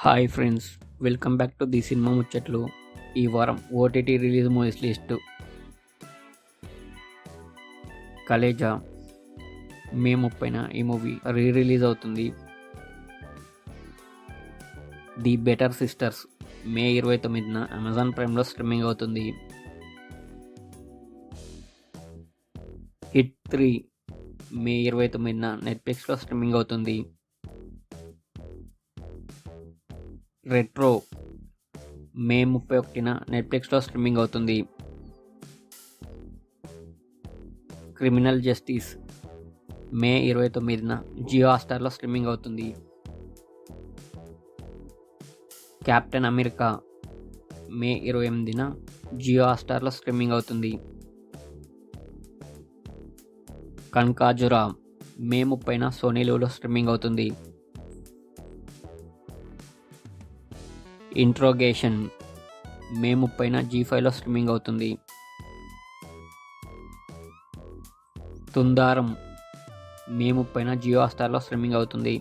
Hi friends, welcome back to the cinema ముచ్చట్లు. ఈ వారం OTT release movies list. Khaleja May 30న ఈ మూవీ రిలీజ్ అవుతుంది. ది బెటర్ సిస్టర్స్ మే 29న అమెజాన్ ప్రైమ్లో స్ట్రీమింగ్ అవుతుంది. హిట్ 3 మే 29న నెట్ఫ్లిక్స్లో స్ట్రీమింగ్ అవుతుంది. రెట్రో మే 31న నెట్ఫ్లిక్స్లో స్ట్రీమింగ్ అవుతుంది. క్రిమినల్ జస్టిస్ మే 29న జియో హాట్‌స్టార్లో స్ట్రీమింగ్ అవుతుంది. కెప్టెన్ అమెరికా మే 28న జియో హాట్‌స్టార్లో స్ట్రీమింగ్ అవుతుంది. కన్కాజురా మే 30న సోనీ లివ్లో స్ట్రీమింగ్ అవుతుంది. ఇంట్రోగేషన్ మే 30న జీ5లో స్ట్రీమింగ్ అవుతుంది. తుందారం మే 30న జియో హాట్‌స్టార్లో స్ట్రీమింగ్ అవుతుంది.